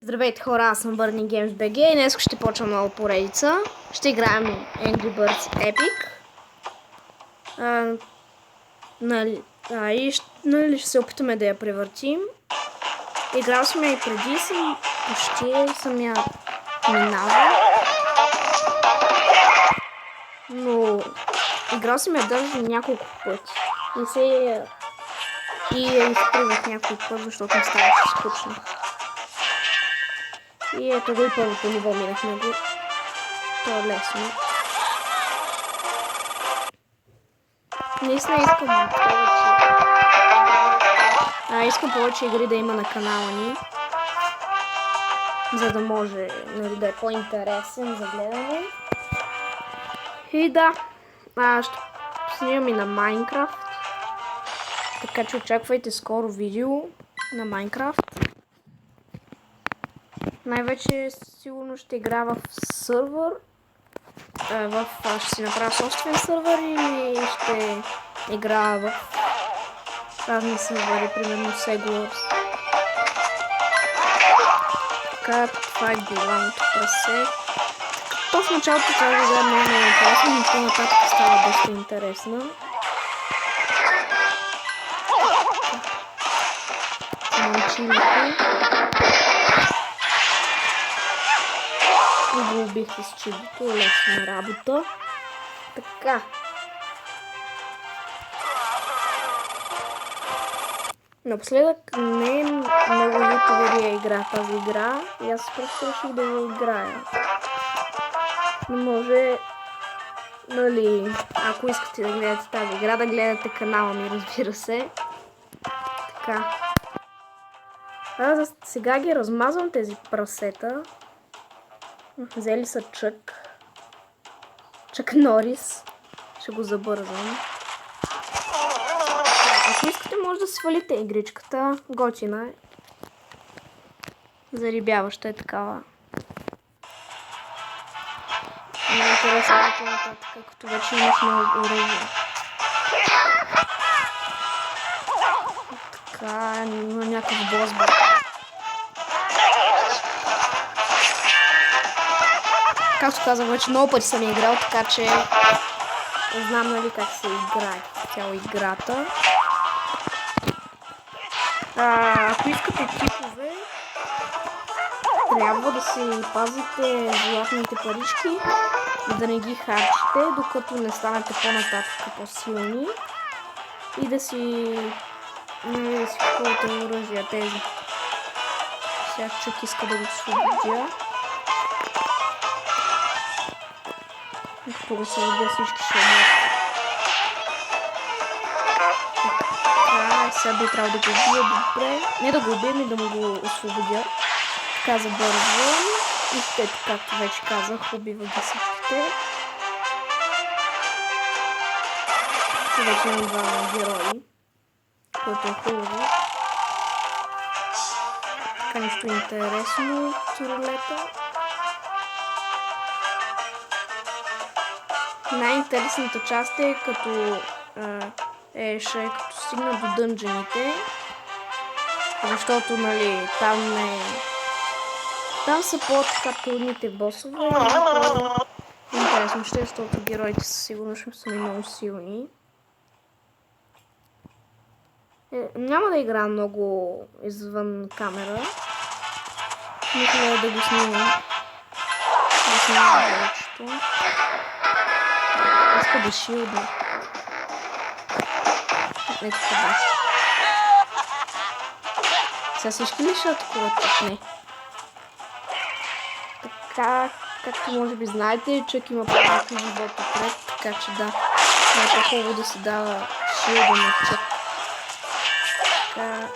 Здравейте хора, аз съм Burning Games BG и днес ще почвам нова поредица. Ще играем Angry Birds Epic. И ще се опитаме да я превъртим. Играл съм я и преди, почти съм я минал. Но играл съм я даже няколко пъти. И я изпревах няколко пъти, защото ми ставаше скучно. И ето го и първото ниво минахме го. То е лесно. Наистина искам повече игри да има на канала ни. За да може да е по-интересен за гледане. И да, ще снимам и на Майнкрафт. Така че очаквайте скоро видео на Майнкрафт. Най-вече сигурно ще игра в сървър. Ще си направя собствен сървър и ще игра в разни сървъри, примерно Segwars. Така, това е голямото прасе. То в началото тази игра не е много интересна, но по-нататък става доста интересна. Момчилите. Го убих с чудото, лесна работа. Така. Напоследък не е много ютубери игра тази игра и аз просто реших да я играя. Но може, ако искате да гледате тази игра, да гледате канала ми, разбира се. Така. Сега ги размазвам тези прасета. Взели са Чак Норис. Ще го забързам. Ако искате, може да свалите игричката. Готина е. Зарибяваща е такава. Много интересно е по-нататък, като вече имаш много оръжие. Така, има някакъв босбър. Както казах, вече много пъти съм играл, така че знам как се играе цяло играта. Ако искате типове, трябва да си пазите златните парички и да не ги харчите, докато не станете по-нататък по-силни и да си купувате оръжия тези. Сега Чак иска да го освободя. Ако го съведя, всички ще умрат. Така, сега би трябва да го убия добре. Не да го убия, но да му го освободя. Така забързвам. И те, както вече казах, убива ги всичките. И вече имам два герои, което е хубаво. Така нещо интересно в рулета. Най-интересната част е като стигна до дънжените, защото там са по-така трудните босове. Интересно ще е, защото героите със сигурност ще са много силни. Няма да играя много извън камера. Мисля да го снимам. Да снимам повечето. Иска да шилда. Ето това. Сега всички ли ще атакуват? Не. Така, както може би знаете, Чак има по-малко живот отпред, така че да, е по-хубаво да се дава шилда на Чак. Така.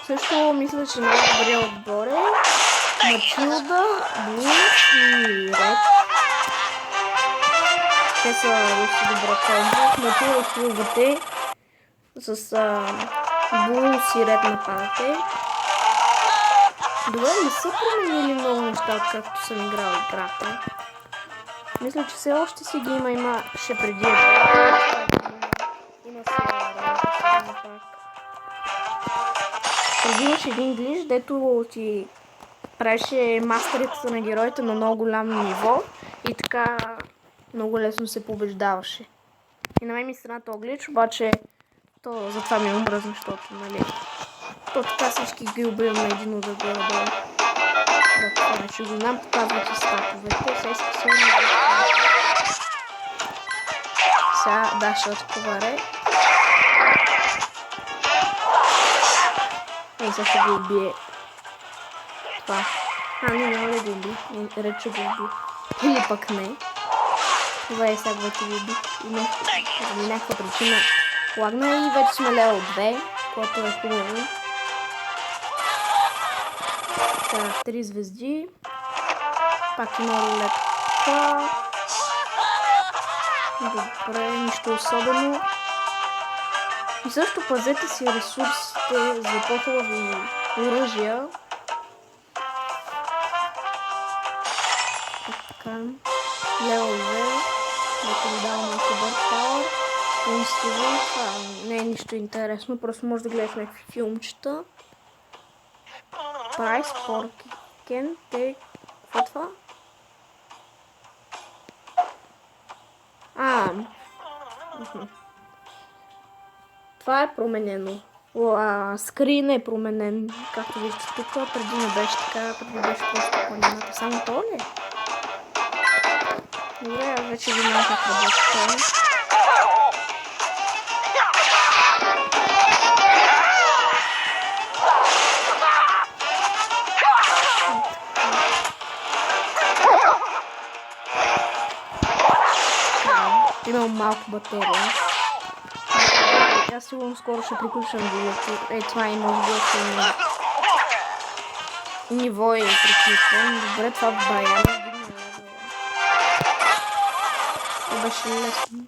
Също мисля, че най-добре отборе Мачилда, Блуз и Ред. Те са добра комбо. Мачилда хилвате с Блуз и Ред нападате. Добре, не са променили много неща, откакто съм играл играта. Мисля, че все още си ги имаше преди. Има се работа пак. Преди имаше един глич, дето ти правеше мастерите на героите на много голямо ниво и така много лесно се побеждаваше. И на мен ми страна този глич, обаче то затова ми е омръзна, защото, нали, то така всички ги убивам на един удар горе-долу. Да, това ще го знам, показват и статовете. Сега иска се сега, да, ще отковаре. Ей, сега ще го убие. Това. Не, няма да го уби. Ред, че го уби. Или пък не. Това е сега вече го уби. И някаква причина лагна и вече сме левел 2, което е хубаво. Така, 3 звезди. Пак има рулетка. Добре, нищо особено. И също пазете си ресурсите за по-хубави оръжия. Така, лево 2. Нека ви дава малко бъртауър. Това не е нищо интересно, просто може да гледаш някакви филмчета. Прайс, Поркен, те... Какво е това? Това е променено. Скрин е променен, както виждате тук. Преди не беше така, преди беше просто планината. Само то ли? Добре, аз вече знам как работи това. Имам малко батерия. Аз сигурно скоро ще приключвам видеото. Това и може би още ниво и приключвам. Добре, това в бая. Това беше лесно.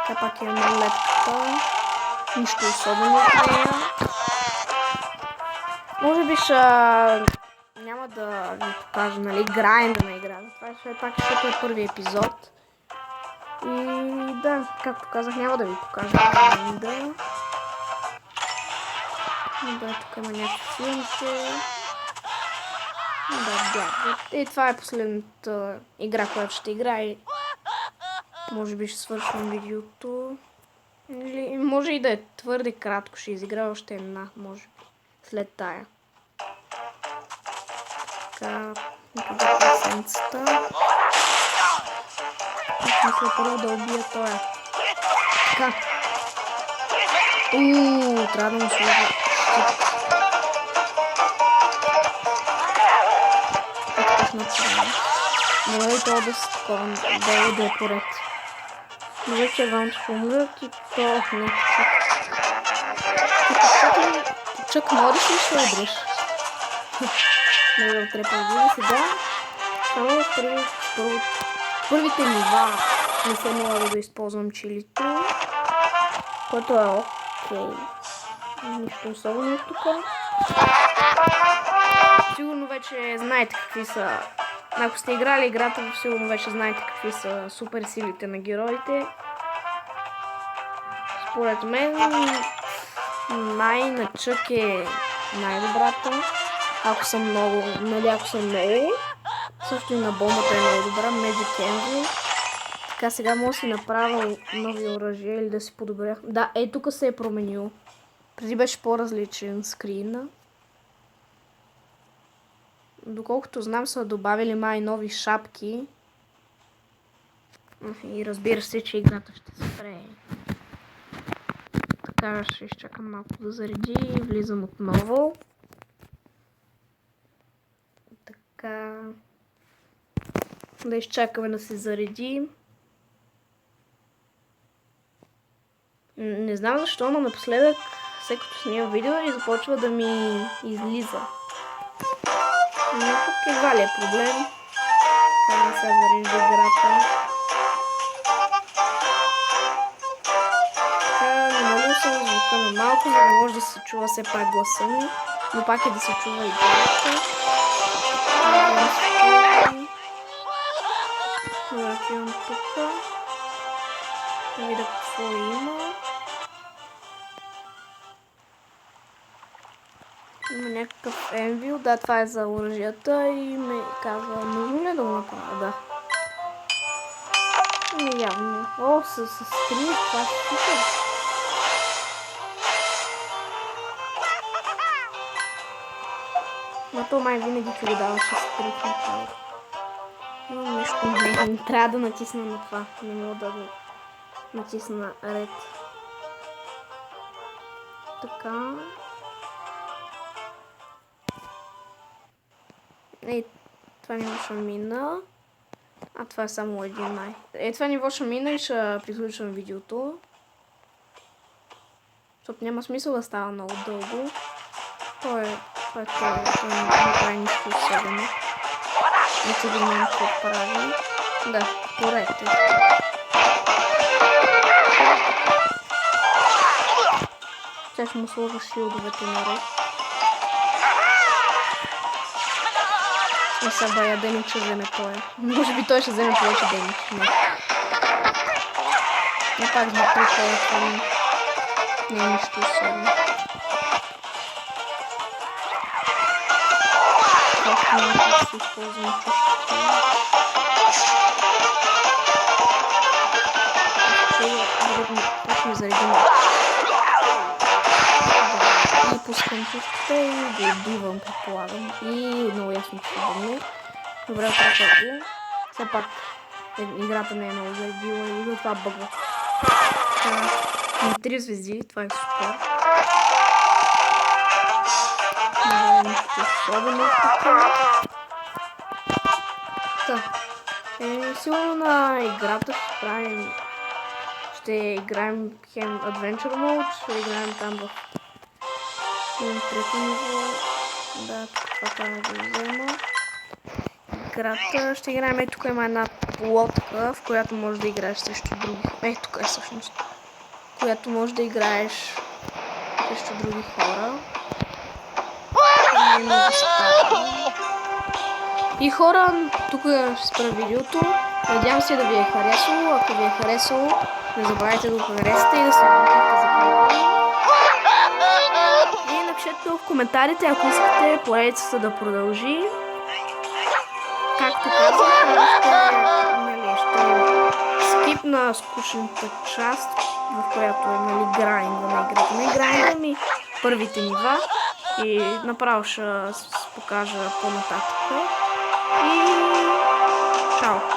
Така пак имаме лепката. Нищо особено от нея. Може би няма да ви покажа, нали, грайнда на играта. Това е пак, защото е първи епизод. И да, както казах, няма да ви покажа грайнда. Да, тук има някакви филмче. Да. И това е последната игра, която ще играе. Може би ще свършвам видеото. Или може и да е твърде кратко, ще изигра още една, може би, след тая. Така, никога песенцата. Мисля първо да убия тоя. Така. Трябва да му служа. Добре, това да се такова, да е поред. Но вече вам ще умрат и то не. Чак Норис ли ще удреш? Много трепа да сега. Само в първите нива не се налага да използвам чилито, което е окей. Нищо особено тук. Сигурно вече знаете какви са. Ако сте играли играта, сигурно вече знаете какви са супер силите на героите. Според мен на Чък е най-добрата. Ако съм много, също и на бомбата е много добра, Magic Envy. Така, сега мога да си направя нови оръжия или да си подобря. Да, тук се е променил. Преди беше по-различен скрина. Доколкото знам, са добавили май нови шапки. И разбира се, че играта ще спре. Така, ще изчакам малко да зареди и влизам отново. Така. Да изчакаме да се зареди. Не знам защо, но напоследък, след като снимам видео, и започва да ми излиза. Но тук едва ли е проблем. Така не се зарежда играта. Така, намалил съм звука на малко, за да може да се чува все пак гласа ми, но пак е да се чува играта. Отивам тук. Да видя какво има. Има някакъв енвил. Да, това е за оръжията и ме казва, нужно ли да го направя? Да. Ами явно. О, с скрин, това е супер. Но то май винаги ти го даваше скрин в началото. Но нещо не трябва да натисна на това. Не мога да го натисна ред. Така. Ей, това ниво ще мина. А това е само един май. Това ниво ще мина и ще приключвам видеото. Защото няма смисъл да става много дълго. Това е не прави нищо особено. Не се го знам какво прави. Да, поред е. Сега ще му сложа шилдовете наред. И сега бая демидж ще вземе той. Може би той ще вземе повече демидж. Не пак да приколя това. Не е нищо особено. Просто не да се използвам чушките. Ще ми заредим. И пускам чушките и го убивам, предполагам. И много ясно ще бъдне. Добре, отрака. Все пак играта не е много заредила и затова бъгва. На 3 звезди, това е супер. Не е нищо особено тук. Сигурно на играта ще играем хем Adventure Mode, ще играем там в трети ниво. Да, това трябва да го взема. Играта ще играем, тук има една лодка, в която можеш да играеш срещу други. Тук е всъщност. Която може да играеш срещу други хора. И хора, тук ще спра видеото. Надявам се да ви е харесало. Ако ви е харесало, не забравяйте да го харесате и да се абонирате за канала. И напишете в коментарите, ако искате поредицата да продължи. Както казах, ще скипна скучната част, в която е грайнда на играта. Не грайнда ми първите нива и направо ще покажа по-нататък. И чао!